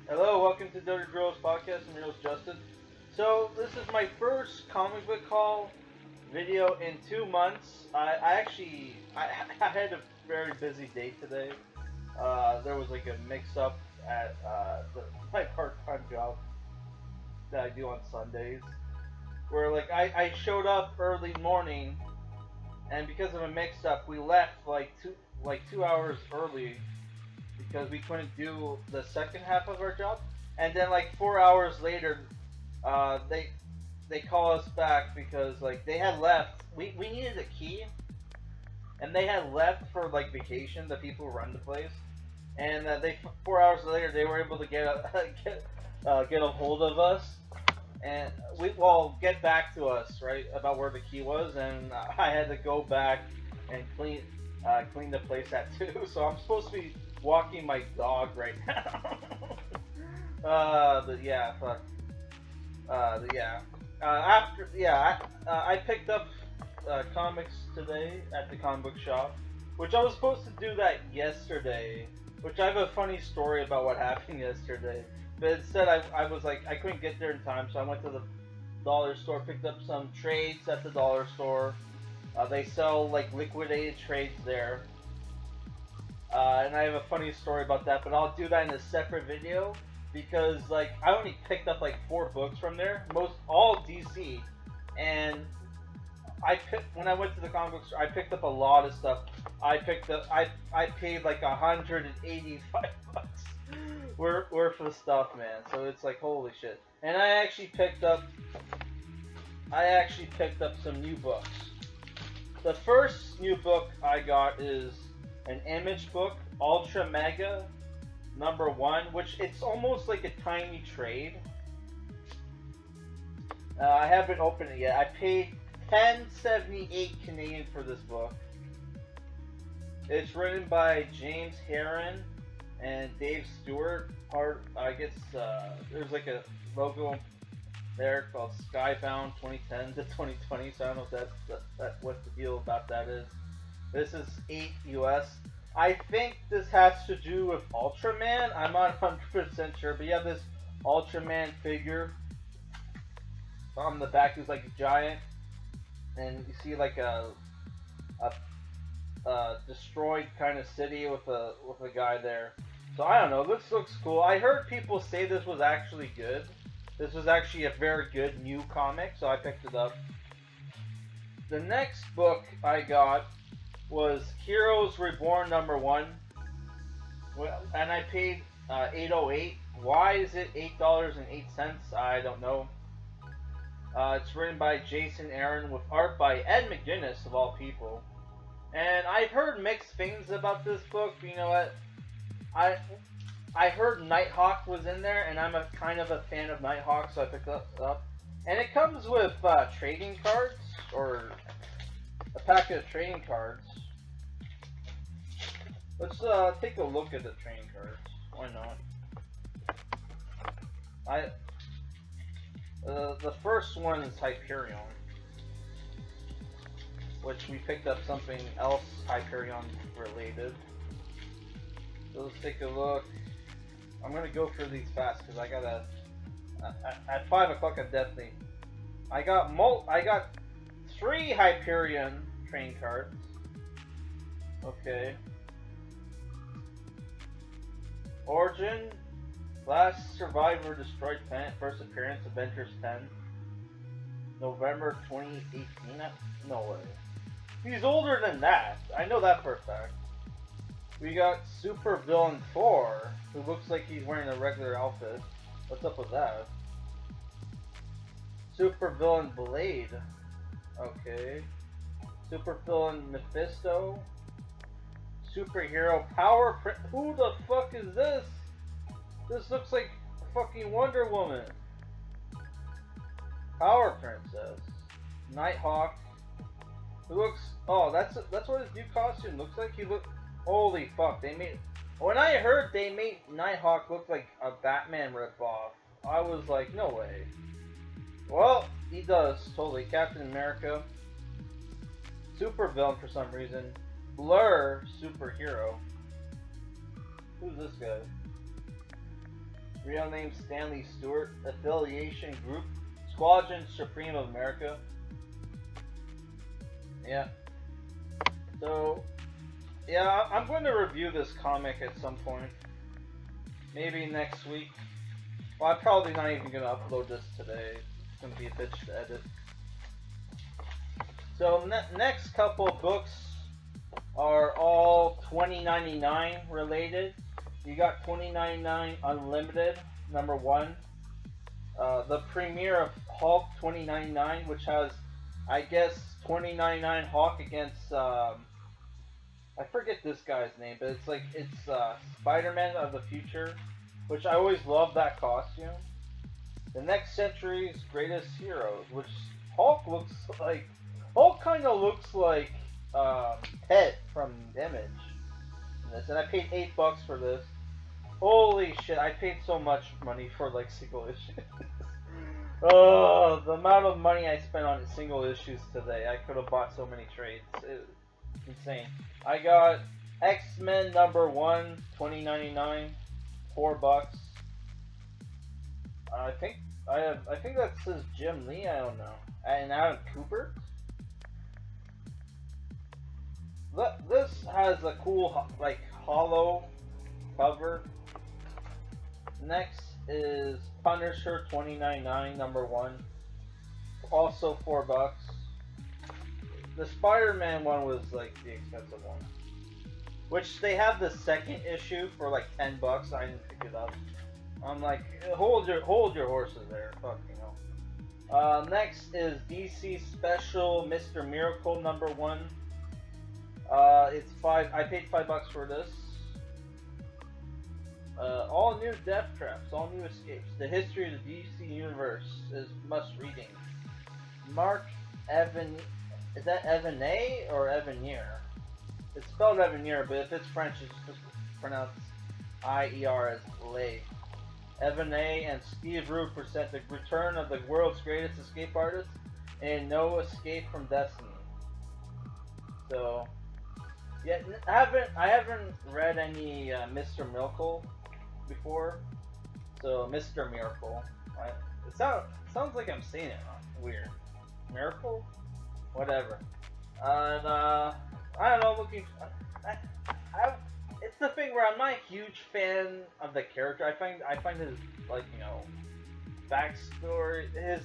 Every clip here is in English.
Hello, welcome to Dirty Drills Podcast. I'm your host Justin. So this is my first comic book haul video in 2 months. I had a very busy day today. There was like a mix-up at my part-time job that I do on Sundays, where like I showed up early morning, and because of a mix-up, we left like 2 hours early because we couldn't do the second half of our job. And then like 4 hours later, they call us back because like they had left. We needed a key, and they had left for like vacation. The people who run the place, and 4 hours later they were able to get a hold of us, and get back to us right about where the key was, and I had to go back and clean the place at 2. So I'm supposed to be walking my dog right now. But yeah, fuck. Yeah. I picked up comics today at the comic book shop, which I was supposed to do that yesterday. Which I have a funny story about what happened yesterday. But instead, I was like, I couldn't get there in time, so I went to the dollar store, picked up some trades at the dollar store. They sell like liquidated trades there. And I have a funny story about that, but I'll do that in a separate video because like I only picked up like 4 books from there, most all DC, and when I went to the comic book store, I picked up a lot of stuff. I paid like 185 bucks worth of stuff, man. So it's like holy shit. And I actually picked up some new books. The first new book I got is an Image book, Ultra Mega #1, which it's almost like a tiny trade. I haven't opened it yet. I paid 10.78 Canadian for this book. It's written by James Herron and Dave Stewart. I guess there's like a logo there called Skybound 2010 to 2020. So I don't know if that's what the deal about that is. This is 8 US. I think this has to do with Ultraman. I'm not 100% sure, but you have this Ultraman figure on the back who's like a giant, and you see like a destroyed kind of city with a guy there. So I don't know. This looks cool. I heard people say this was actually good. This was actually a very good new comic, so I picked it up. The next book I got was Heroes Reborn #1, and I paid $8.08. Why is it $8.08? I don't know. It's written by Jason Aaron with art by Ed McGuinness of all people. And I've heard mixed things about this book. You know what? I heard Nighthawk was in there, and I'm a kind of a fan of Nighthawk, so I picked it up. And it comes with trading cards, or a packet of trading cards. Let's take a look at the trading cards. Why not? The first one is Hyperion, which we picked up something else Hyperion related. So let's take a look. I'm gonna go through these fast because I gotta. At 5 o'clock, I got 3 Hyperion train cards. Okay. Origin, Last Survivor Destroyed Planet, first appearance, Avengers 10, November 2018. No way. He's older than that. I know that for a fact. We got Super Villain 4, who looks like he's wearing a regular outfit. What's up with that? Super Villain Blade. Okay. Super Villain Mephisto. Superhero Power Print. Who the fuck is this? This looks like fucking Wonder Woman. Power Princess. Nighthawk. Who looks... Oh, that's what his new costume looks like. Holy fuck, they made... When I heard they made Nighthawk look like a Batman ripoff, I was like, no way. Well, he does, totally. Captain America. Super Villain for some reason. Blur Superhero. Who's this guy? real name Stanley Stewart, affiliation group Squadron Supreme of America. Yeah. So, yeah, I'm going to review this comic at some point. Maybe next week. Well, I'm probably not even going to upload this today. It's going to be a bitch to edit. So, next couple books are all 2099 related. You got 2099 Unlimited, number 1. The premiere of Hulk 2099, which has, I guess, 2099 Hulk against, I forget this guy's name, but it's Spider-Man of the future, which I always loved that costume. The Next Century's Greatest Heroes, which Hulk kind of looks like Pet from Image. And I paid $8 for this. Holy shit, I paid so much money for like single issues. Oh, the amount of money I spent on single issues today. I could have bought so many trades. It's insane. I got X-Men number 1, 2099, $4. I think that says Jim Lee, I don't know. And Adam Cooper. This has a cool like hollow cover. Next is Punisher 2099 number 1, also $4. The Spider-Man one was like the expensive one, which they have the second issue for like $10. I didn't pick it up. I'm like, hold your horses there, fuck, you know. Next is DC Special Mr. Miracle number 1. It's I paid $5 for this. All new death traps, all new escapes. The history of the DC universe is must reading. Mark Evan, is that Evanier or Evanier? It's spelled Evanier, but if it's French, it's just pronounced I-E-R as Lay. Evanier and Steve Rude present the return of the world's greatest escape artist in No Escape from Destiny. So, yeah, I haven't read any Mr. Miracle before, so Mr. Miracle. It sounds like I'm saying it wrong. Weird. Miracle? Whatever. And I don't know. It's the thing where I'm not a huge fan of the character. I find his like backstory, his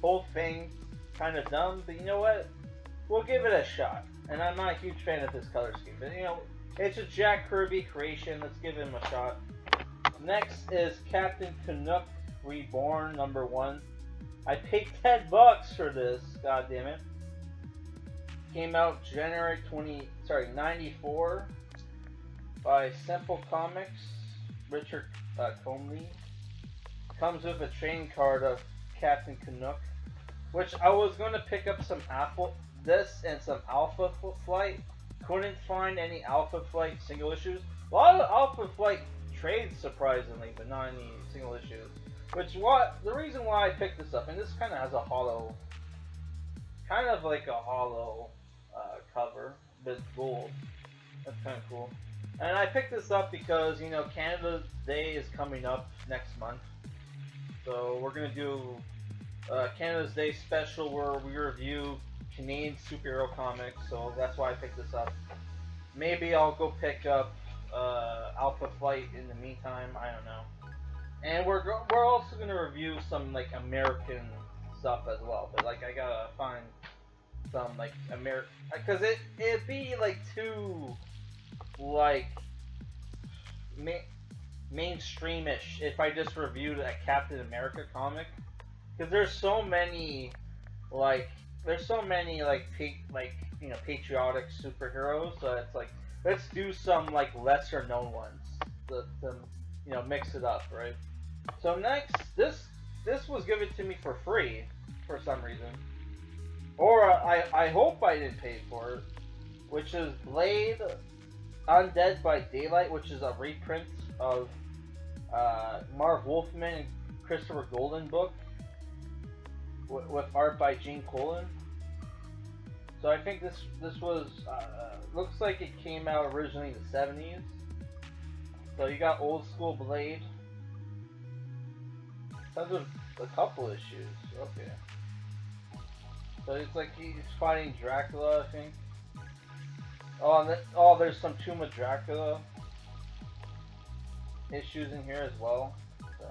whole thing kind of dumb. But you know what? We'll give it a shot. And I'm not a huge fan of his color scheme, but it's a Jack Kirby creation. Let's give him a shot. Next is Captain Canuck Reborn number 1. I paid $10 for this. God damn it! Came out January 94 by Simple Comics. Richard Comley. Comes with a trading card of Captain Canuck, which I was going to pick up some this and some Alpha Flight. Couldn't find any Alpha Flight single issues. A lot of Alpha Flight trades surprisingly, but not any single issues. The reason why I picked this up, and this kind of has a hollow, cover, but it's gold. That's kind of cool. And I picked this up because Canada's Day is coming up next month, so we're gonna do Canada's Day special where we review Canadian superhero comics, so that's why I picked this up. Maybe I'll go pick up Alpha Flight in the meantime. I don't know. And we're also gonna review some American stuff as well. But I gotta find some American, because it'd be too mainstreamish if I just reviewed a Captain America comic, because there's so many patriotic superheroes. So it's let's do some lesser known ones to mix it up, right? So next, this was given to me for free for some reason, or I hope I didn't pay for it, which is Blade Undead by Daylight, which is a reprint of Marv Wolfman and Christopher Golden book with art by Gene Colan. So I think this was looks like it came out originally in the 70s. So you got old school Blade comes with a couple issues. Okay. So it's like he's fighting Dracula, I think. Oh, and there's some Tomb of Dracula issues in here as well. So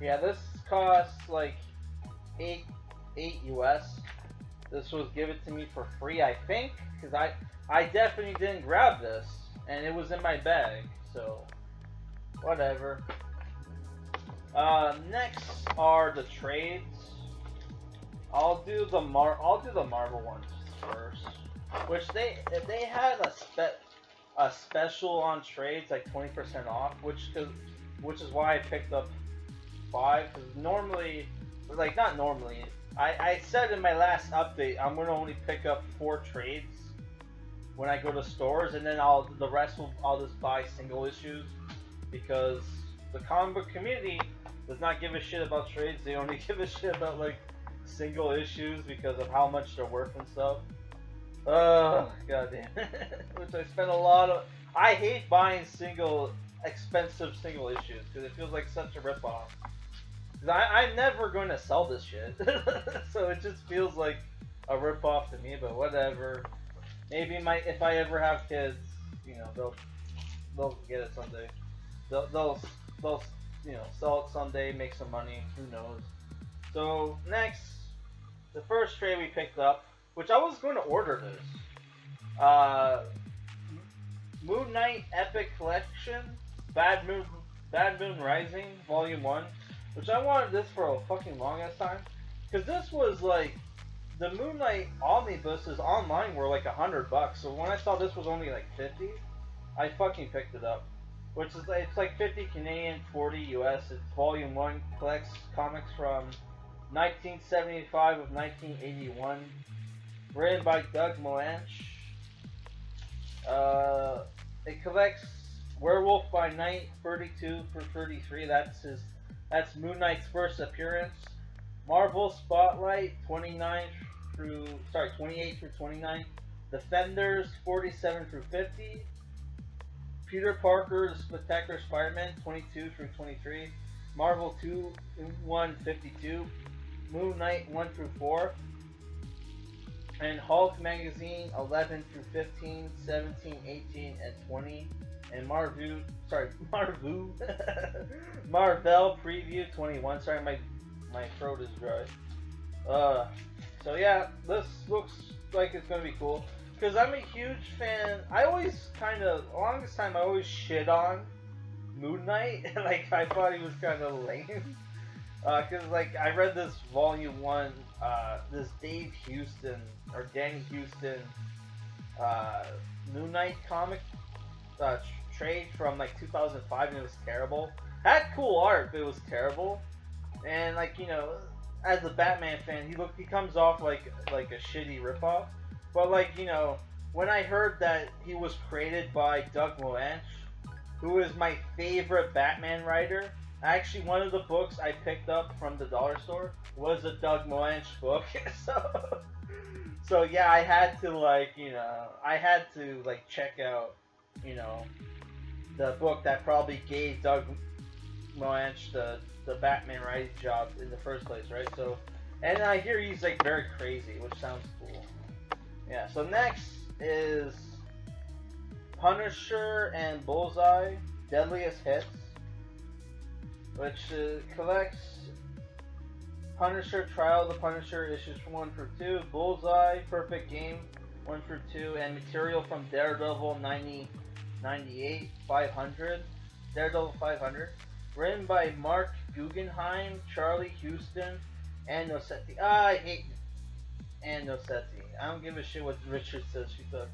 yeah, this costs like 8 US. This was given to me for free, I think, because I definitely didn't grab this, and it was in my bag. So whatever. Next are the trades. I'll do the Marvel ones first, which they had a special on trades, like 20% off, which is why I picked up 5, because normally, like, not normally, I said in my last update I'm gonna only pick up 4 trades when I go to stores, and then the rest I'll just buy single issues, because the comic book community does not give a shit about trades. They only give a shit about like single issues because of how much they're worth and stuff. Goddamn. Which I spent a lot of. I hate buying expensive single issues because it feels like such a ripoff. I'm never going to sell this shit, so it just feels like a ripoff to me. But whatever. Maybe if I ever have kids, you know, they'll get it someday. They'll sell it someday, make some money. Who knows? So next, the first trade we picked up, which I was going to order this, Moon Knight Epic Collection, Bad Moon Rising, Volume 1, which I wanted this for a fucking long ass time, because this was like, the Moon Knight omnibuses online were like $100, so when I saw this was only like 50, I fucking picked it up. Which is it's like 50 Canadian, 40 US. It's Volume 1, collects comics from 1975 of 1981. Written by Doug Moench. It collects Werewolf by Night 32 through 33. That's Moon Knight's first appearance. Marvel Spotlight 28 through 29. Defenders 47 through 50. Peter Parker's Spectacular Spider-Man 22 through 23, Marvel 2/152, Moon Knight 1 through 4, and Hulk Magazine 11 through 15, 17, 18, and 20, and Marvel Preview 21. Sorry, my throat is dry. So yeah, this looks like it's gonna be cool. Because I'm a huge fan. I always longest time I always shit on Moon Knight. Like, I thought he was kind of lame. Because, like, I read this Volume 1, this Dave Houston, or Danny Houston, Moon Knight comic trade from, like, 2005, and it was terrible. Had cool art, but it was terrible. And, like, you know, as a Batman fan, he comes off like a shitty ripoff. But, like, you know, when I heard that he was created by Doug Moench, who is my favorite Batman writer, actually one of the books I picked up from the dollar store was a Doug Moench book. So yeah, I had to, like, you know, check out, you know, the book that probably gave Doug Moench the Batman writing job in the first place, right? So, and I hear he's, like, very crazy, which sounds cool. Yeah, so next is Punisher and Bullseye, Deadliest Hits, which collects Punisher, Trial of the Punisher, issues 1 through 2, Bullseye, Perfect Game, 1 through 2, and material from Daredevil 98, 500, Daredevil 500, written by Mark Guggenheim, Charlie Houston, and Nosetti. I hate and Nosetti. I don't give a shit what Richard says she does.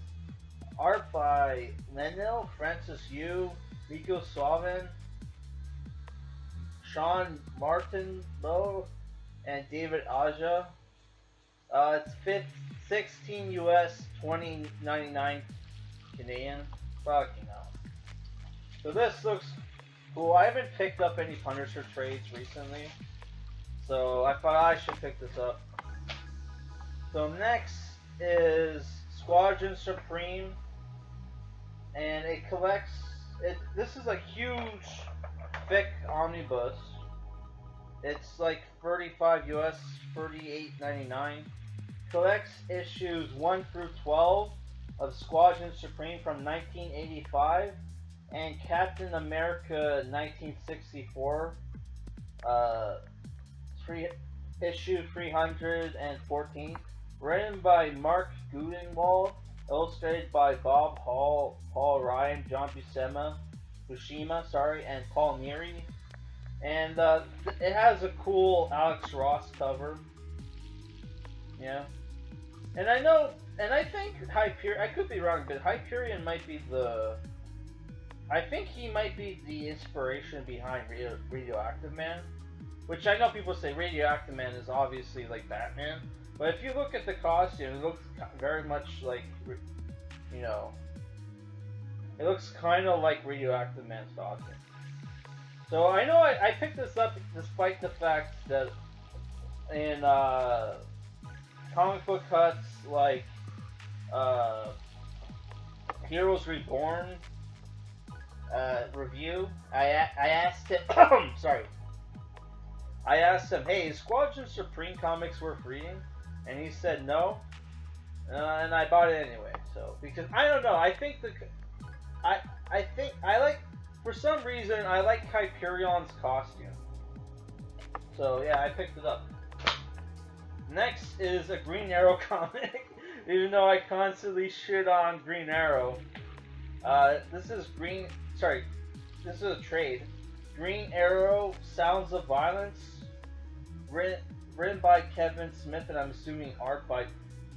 Art by Lenil, Francis Yu, Miko Suaven, Sean Martinlow, and David Aja. It's 16 US, 20.99 Canadian. Fucking hell. So this looks cool. I haven't picked up any Punisher trades recently, so I thought I should pick this up. So next is Squadron Supreme, and it collects. This is a huge, thick omnibus. It's like 35 US, 38.99. Collects issues 1 through 12 of Squadron Supreme from 1985 and Captain America 1964. Uh, issue 314. Written by Mark Gudenwald, illustrated by Bob Hall, Paul Ryan, John Buscema, and Paul Neary. And it has a cool Alex Ross cover. Yeah. And I know, and I think Hyperion, I could be wrong, but Hyperion might be I think he might be the inspiration behind Radioactive Man. Which I know people say Radioactive Man is obviously like Batman. But if you look at the costume, it looks very much like, you know, it looks kind of like Radioactive Man's costume. So I know I picked this up despite the fact that in comic book cuts like Heroes Reborn review, I asked it. Sorry. I asked him, "Hey, is Squadron Supreme comics worth reading?" And he said no. And I bought it anyway. So because I don't know, I think I like, for some reason I like Hyperion's costume. So yeah, I picked it up. Next is a Green Arrow comic. Even though I constantly shit on Green Arrow, this is a trade. Green Arrow: Sounds of Violence, written by Kevin Smith, and I'm assuming art by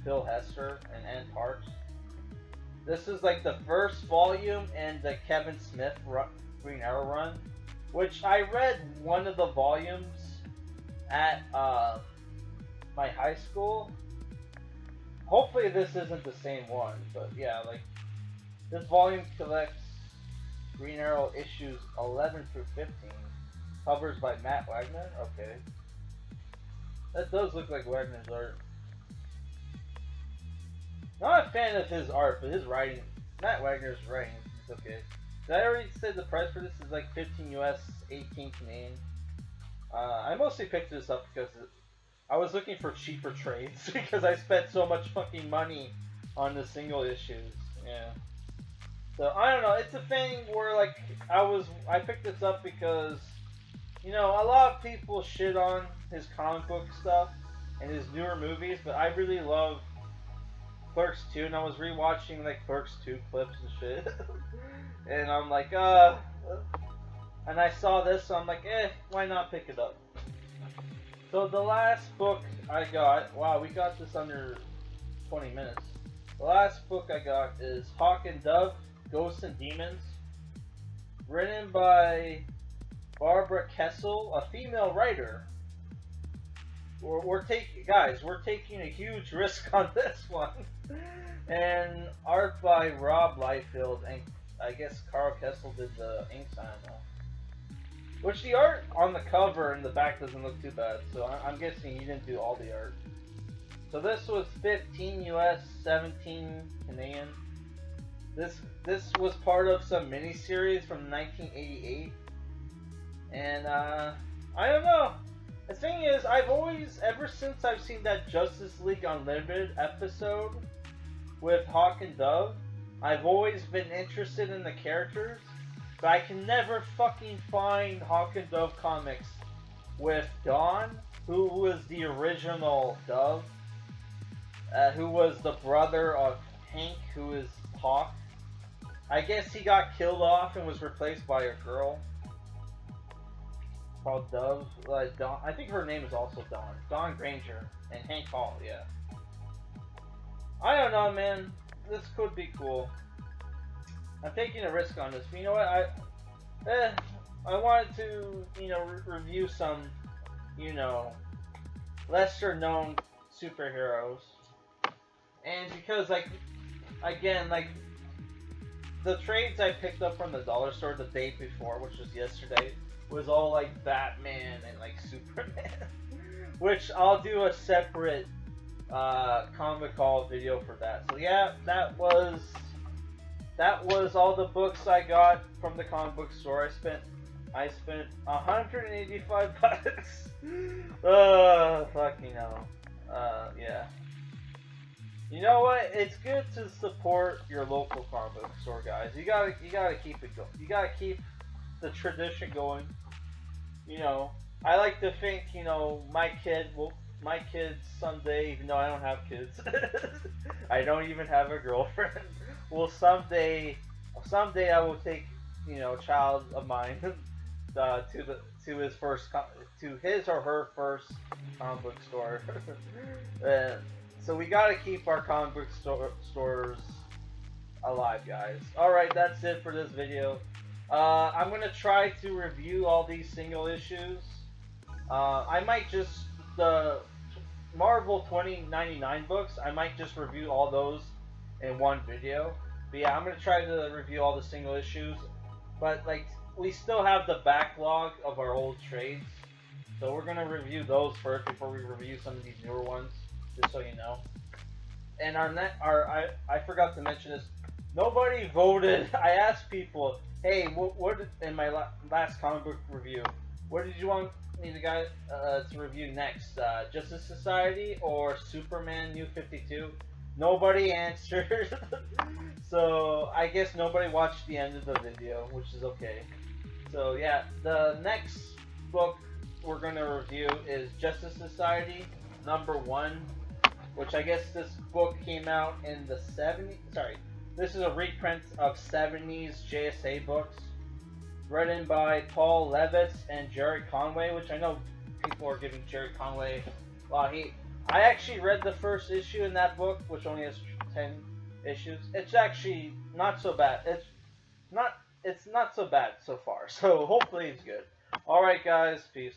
Phil Hester and Ann Parks. This is like the first volume in the Kevin Smith Green Arrow run, which I read one of the volumes at my high school. Hopefully this isn't the same one, but yeah, like this volume collects Green Arrow issues 11 through 15. Covers by Matt Wagner. Okay. That does look like Wagner's art. Not a fan of his art, but his writing, Matt Wagner's writing, is okay. Did I already say the price for this is like 15 US, 18 Canadian? I mostly picked this up because I was looking for cheaper trades because I spent so much fucking money on the single issues. Yeah. So I don't know. It's a thing where like I picked this up because, you know, a lot of people shit on his comic book stuff and his newer movies, but I really love Clerks 2, and I was rewatching like Clerks 2 clips and shit. And I'm like, and I saw this, so I'm like, why not pick it up? So the last book I got, wow, we got this under 20 minutes. The last book I got is Hawk and Dove, Ghosts and Demons, written by Barbara Kessel, a female writer. We're taking a huge risk on this one. And art by Rob Liefeld, and I guess Carl Kessel did the inks on it. Which the art on the cover and the back doesn't look too bad, so I'm guessing he didn't do all the art. So this was 15 US, 17 Canadian. This was part of some miniseries from 1988. And I don't know. The thing is, ever since I've seen that Justice League Unlimited episode with Hawk and Dove, I've always been interested in the characters, but I can never fucking find Hawk and Dove comics with Dawn, who was the original Dove, who was the brother of Hank, who is Hawk. I guess he got killed off and was replaced by a girl called Dove. Dawn. I think her name is also Dawn. Dawn Granger and Hank Hall. Yeah. I don't know, man. This could be cool. I'm taking a risk on this. But you know what? I wanted to, review some, lesser known superheroes. And because, the trades I picked up from the dollar store the day before, which was yesterday, was all like Batman and like Superman. Which I'll do a separate comic haul video for that. So yeah, that was all the books I got from the comic book store. I spent I spent 185 bucks. Fucking hell. Yeah. You know what? It's good to support your local comic book store, guys. You gotta keep it going. You gotta keep the tradition going. You know, I like to think, my kids someday, even though I don't have kids, I don't even have a girlfriend. Will someday I will take, a child of mine, to the to his first to his or her first comic book store. uh, so we gotta keep our comic book stores alive, guys. Alright, that's it for this video. I'm gonna try to review all these single issues. I might just, the Marvel 2099 books, I might just review all those in one video. But yeah, I'm gonna try to review all the single issues. But like, we still have the backlog of our old trades. So we're gonna review those first before we review some of these newer ones, just so you know. And I forgot to mention this. Nobody voted. I asked people, hey, what in my last comic book review, what did you want me to review next? Justice Society or Superman New 52? Nobody answered. So I guess nobody watched the end of the video, which is okay. So yeah, the next book we're gonna review is Justice Society #1, which I guess this book came out in the 70s. Sorry, this is a reprint of 70s JSA books, written by Paul Levitz and Jerry Conway, which I know people are giving Jerry Conway a lot of heat. I actually read the first issue in that book, which only has 10 issues. It's actually not so bad. It's not so bad so far. So hopefully it's good. Alright guys, peace.